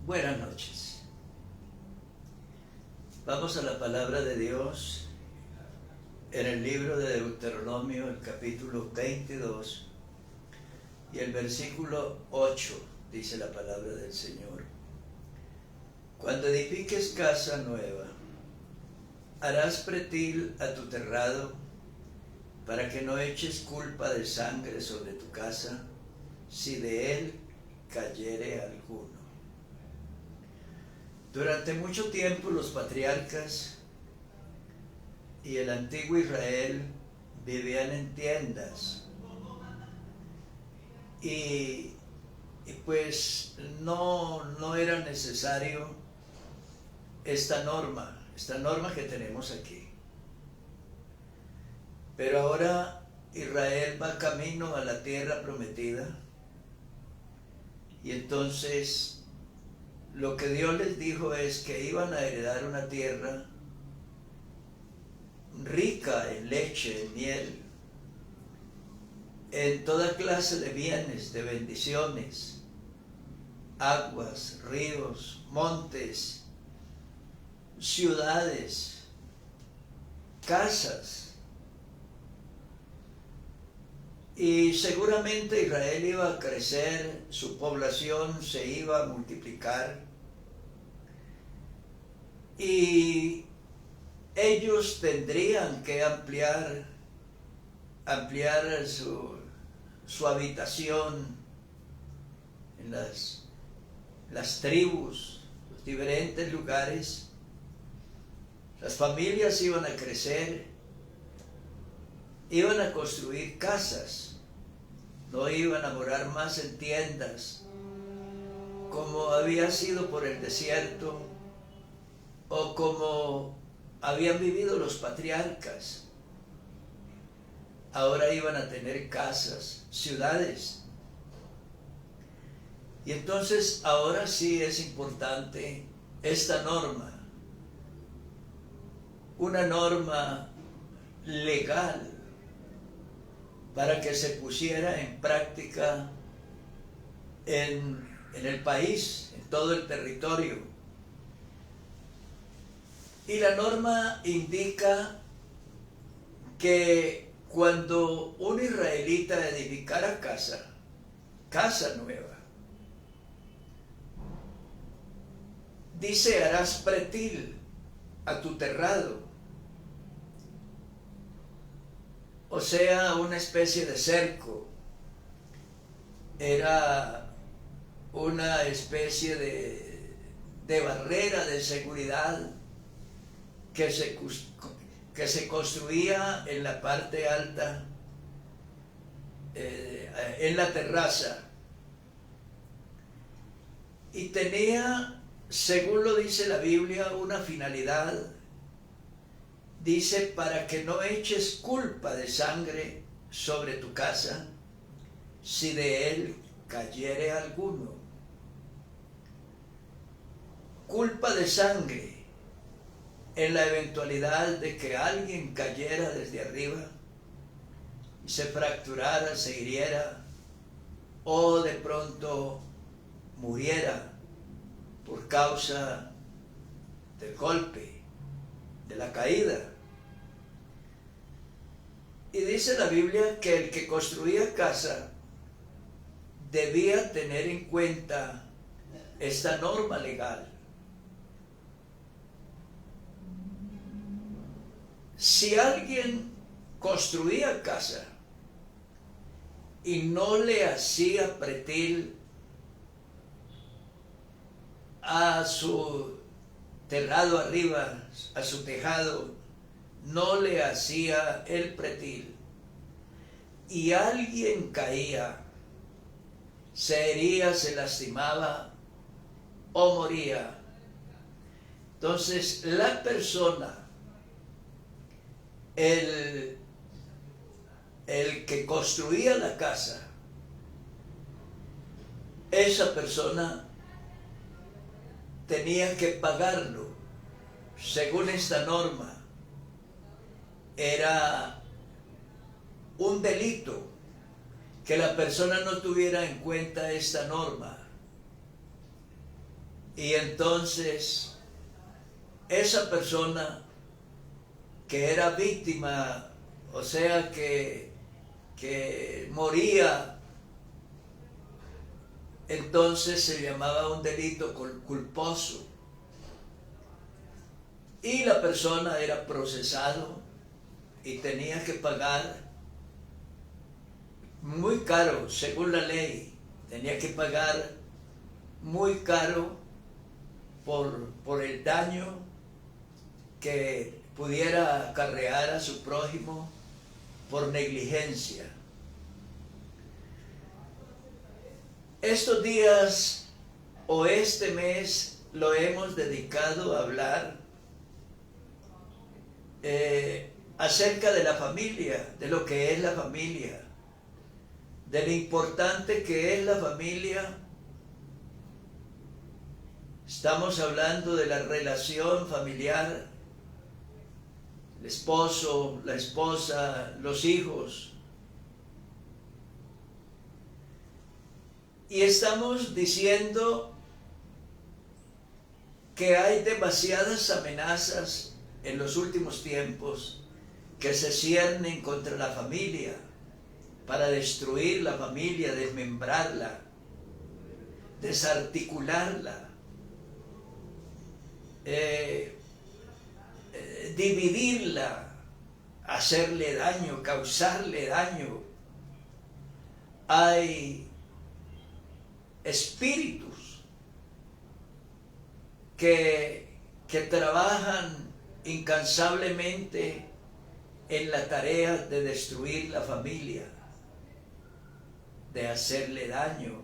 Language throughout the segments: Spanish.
Buenas noches. Vamos a la palabra de Dios en el libro de Deuteronomio, el capítulo 22 y el versículo 8, dice la palabra del Señor. Cuando edifiques casa nueva, harás pretil a tu terrado para que no eches culpa de sangre sobre tu casa, si de él cayere alguno. Durante mucho tiempo los patriarcas y el antiguo Israel vivían en tiendas y pues no era necesario esta norma que tenemos aquí. Pero ahora Israel va camino a la tierra prometida y entonces lo que Dios les dijo es que iban a heredar una tierra rica en leche, en miel, en toda clase de bienes, de bendiciones, aguas, ríos, montes, ciudades, casas. Y seguramente Israel iba a crecer, su población se iba a multiplicar y ellos tendrían que ampliar su habitación en las tribus, los diferentes lugares. Las familias iban a crecer, iban a construir casas, no iban a morar más en tiendas, como había sido por el desierto, o como habían vivido los patriarcas. Ahora iban a tener casas, ciudades. Y entonces ahora sí es importante esta norma, una norma legal para que se pusiera en práctica en el país, en todo el territorio. Y la norma indica que cuando un israelita edificara casa nueva, dice: harás pretil a tu terrado, o sea, una especie de cerco. Era una especie de barrera de seguridad que se construía en la parte alta, en la terraza, y tenía, según lo dice la Biblia, una finalidad. Dice: para que no eches culpa de sangre sobre tu casa, si de él cayere alguno. Culpa de sangre en la eventualidad de que alguien cayera desde arriba y se fracturara, se hiriera, o de pronto muriera por causa del golpe, de la caída. Y dice la Biblia que el que construía casa debía tener en cuenta esta norma legal. Si alguien construía casa y no le hacía pretil a su terrado arriba, a su tejado, no le hacía el pretil, y alguien caía, se hería, se lastimaba o moría, entonces la persona, el que construía la casa, esa persona tenía que pagarlo según esta norma. Era un delito que la persona no tuviera en cuenta esta norma. Y entonces esa persona que era víctima, o sea que moría, entonces se llamaba un delito culposo. Y la persona era procesado y tenía que pagar muy caro, según la ley, tenía que pagar muy caro por el daño que pudiera acarrear a su prójimo por negligencia. Estos días o este mes lo hemos dedicado a hablar acerca de la familia, de lo que es la familia, de lo importante que es la familia. Estamos hablando de la relación familiar, el esposo, la esposa, los hijos. Y estamos diciendo que hay demasiadas amenazas en los últimos tiempos que se ciernen contra la familia, para destruir la familia, desmembrarla, desarticularla, dividirla, hacerle daño, causarle daño. Hay espíritus que trabajan incansablemente en la tarea de destruir la familia, de hacerle daño,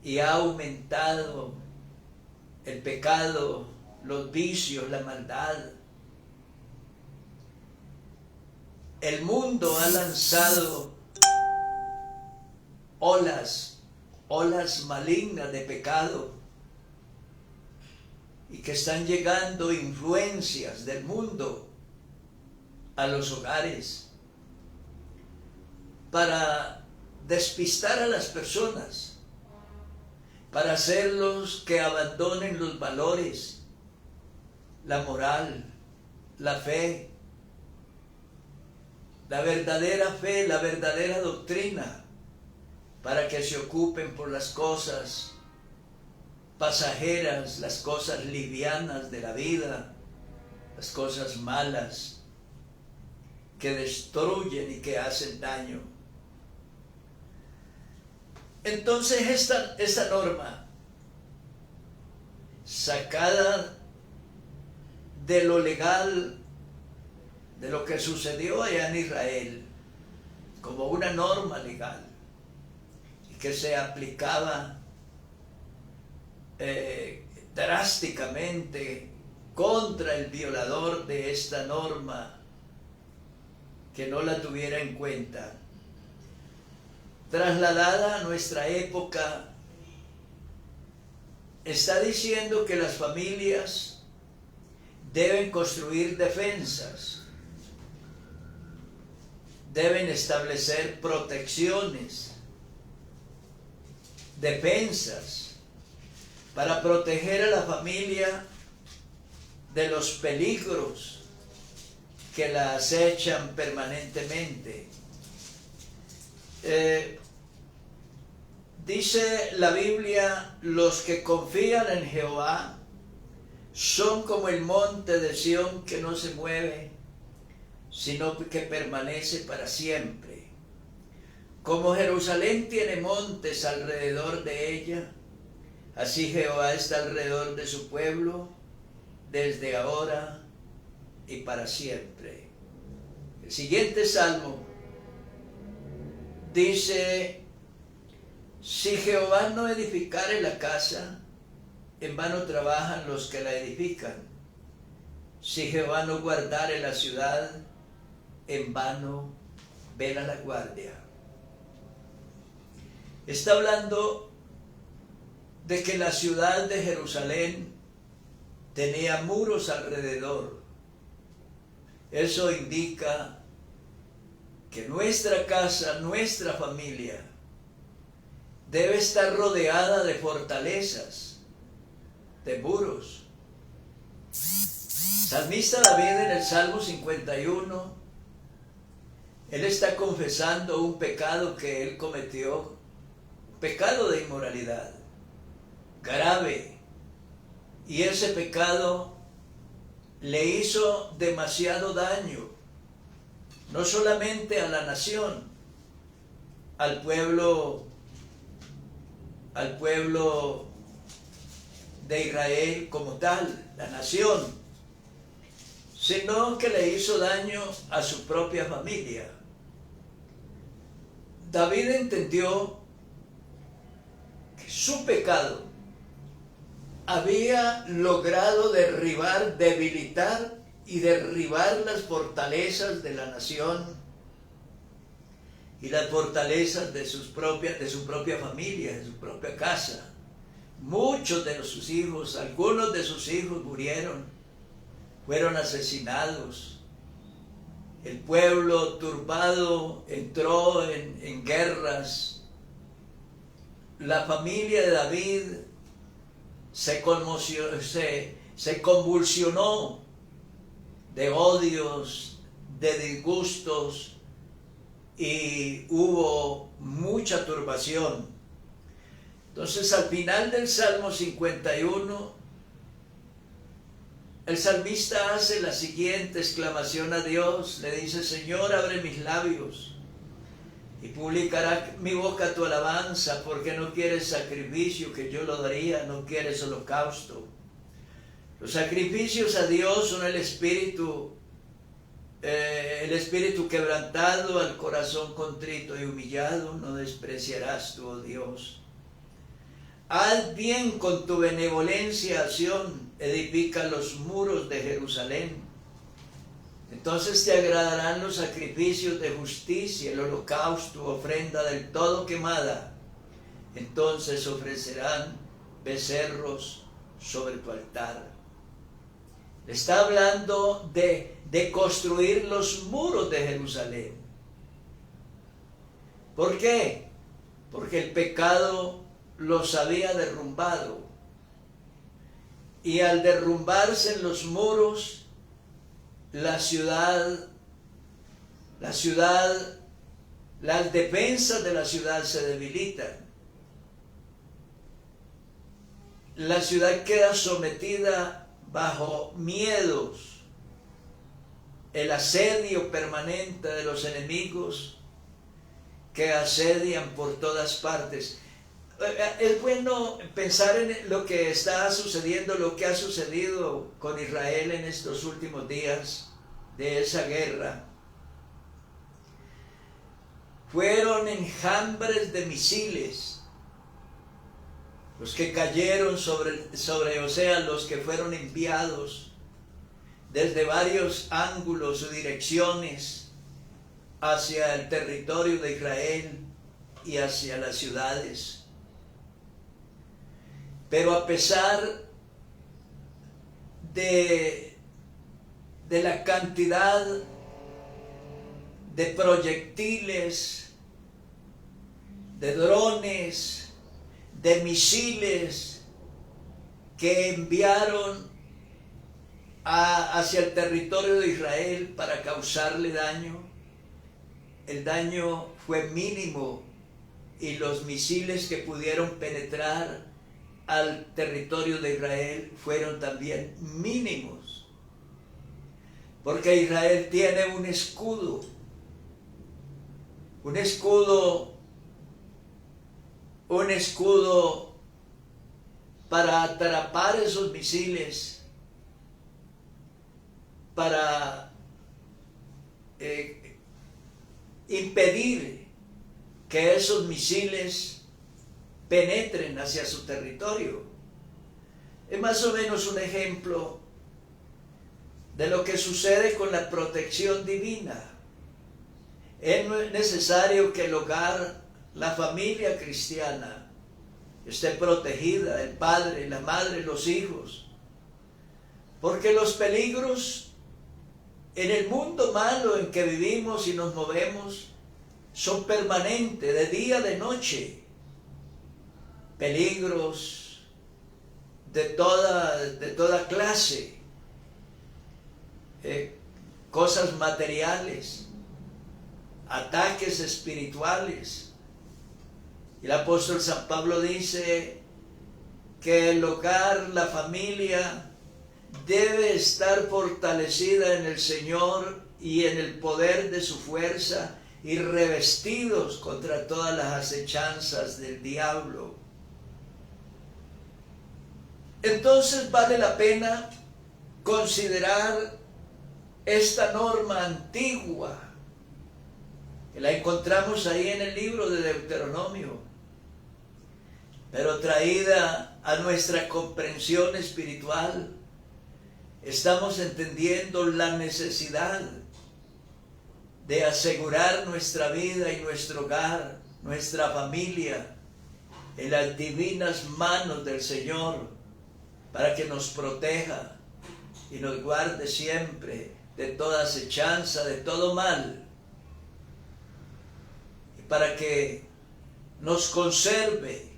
y ha aumentado el pecado, los vicios, la maldad. El mundo ha lanzado olas malignas de pecado, y que están llegando influencias del mundo a los hogares para despistar a las personas, para hacerlos que abandonen los valores, la moral, la fe, la verdadera doctrina, para que se ocupen por las cosas pasajeras, las cosas livianas de la vida, las cosas malas que destruyen y que hacen daño. Entonces esta norma, sacada de lo legal, de lo que sucedió allá en Israel, como una norma legal, y que se aplicaba drásticamente contra el violador de esta norma, que no la tuviera en cuenta, trasladada a nuestra época, está diciendo que las familias deben construir defensas, deben establecer protecciones, defensas, para proteger a la familia de los peligros que la acechan permanentemente. Dice la Biblia: los que confían en Jehová son como el monte de Sión, que no se mueve, sino que permanece para siempre. Como Jerusalén tiene montes alrededor de ella, así Jehová está alrededor de su pueblo, desde ahora y para siempre. El siguiente salmo dice: si Jehová no edificare la casa, en vano trabajan los que la edifican. Si Jehová no guardare la ciudad, en vano vela la guardia. Está hablando de que la ciudad de Jerusalén tenía muros alrededor. Eso indica que nuestra casa, nuestra familia, debe estar rodeada de fortalezas, de muros. Salmista David en el Salmo 51, él está confesando un pecado que él cometió, pecado de inmoralidad, grave, y ese pecado le hizo demasiado daño, no solamente a la nación, al pueblo de Israel como tal, la nación, sino que le hizo daño a su propia familia. David entendió que su pecado había logrado debilitar y derribar las fortalezas de la nación y las fortalezas de su propia familia, de su propia casa. Muchos de sus hijos, algunos de sus hijos murieron, fueron asesinados. El pueblo turbado entró en guerras. La familia de David se convulsionó de odios, de disgustos, y hubo mucha turbación. Entonces, al final del Salmo 51, el salmista hace la siguiente exclamación a Dios. Le dice: Señor, abre mis labios y publicará mi boca tu alabanza, porque no quieres sacrificio, que yo lo daría, no quieres holocausto. Los sacrificios a Dios son el espíritu quebrantado, al corazón contrito y humillado no despreciarás tú, oh Dios. Haz bien con tu benevolencia a Sión, edifica los muros de Jerusalén. Entonces te agradarán los sacrificios de justicia, el holocausto, ofrenda del todo quemada. Entonces ofrecerán becerros sobre tu altar. Está hablando de construir los muros de Jerusalén. ¿Por qué? Porque el pecado los había derrumbado. Y al derrumbarse los muros, las defensas de la ciudad se debilitan. La ciudad queda sometida bajo miedos, el asedio permanente de los enemigos que asedian por todas partes. Es bueno pensar en lo que está sucediendo, lo que ha sucedido con Israel en estos últimos días de esa guerra. Fueron enjambres de misiles los que cayeron o sea, los que fueron enviados desde varios ángulos o direcciones hacia el territorio de Israel y hacia las ciudades. Pero a pesar de la cantidad de proyectiles, de drones, de misiles que enviaron hacia el territorio de Israel para causarle daño, el daño fue mínimo, y los misiles que pudieron penetrar al territorio de Israel fueron también mínimos, porque Israel tiene un escudo para atrapar esos misiles, para impedir que esos misiles penetren hacia su territorio. Es más o menos un ejemplo de lo que sucede con la protección divina. Es necesario que el hogar, la familia cristiana, esté protegida, el padre, la madre, los hijos, porque los peligros en el mundo malo en que vivimos y nos movemos son permanentes, de día, de noche. Peligros de toda clase, cosas materiales, ataques espirituales. Y el apóstol San Pablo dice que el hogar, la familia, debe estar fortalecida en el Señor y en el poder de su fuerza y revestidos contra todas las acechanzas del diablo. Entonces vale la pena considerar esta norma antigua, que la encontramos ahí en el libro de Deuteronomio, pero traída a nuestra comprensión espiritual. Estamos entendiendo la necesidad de asegurar nuestra vida y nuestro hogar, nuestra familia, en las divinas manos del Señor, para que nos proteja y nos guarde siempre de toda acechanza, de todo mal, y para que nos conserve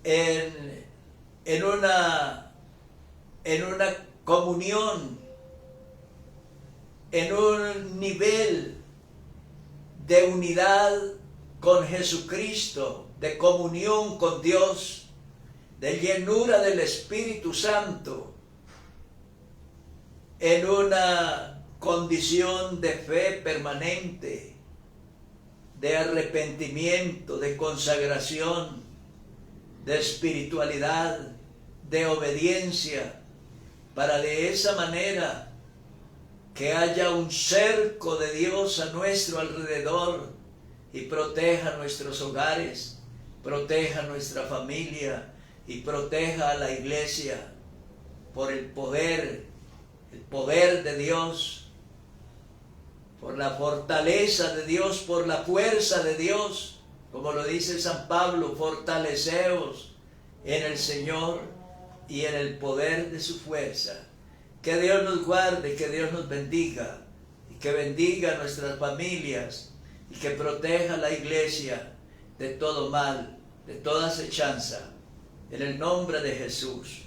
en una comunión, en un nivel de unidad con Jesucristo, de comunión con Dios, de llenura del Espíritu Santo, en una condición de fe permanente, de arrepentimiento, de consagración, de espiritualidad, de obediencia, para de esa manera que haya un cerco de Dios a nuestro alrededor y proteja nuestros hogares, proteja nuestra familia y proteja a la iglesia por el poder de Dios, por la fortaleza de Dios, por la fuerza de Dios, como lo dice San Pablo: fortaleceos en el Señor y en el poder de su fuerza. Que Dios nos guarde, que Dios nos bendiga, y que bendiga a nuestras familias, y que proteja a la iglesia de todo mal, de toda acechanza, en el nombre de Jesús.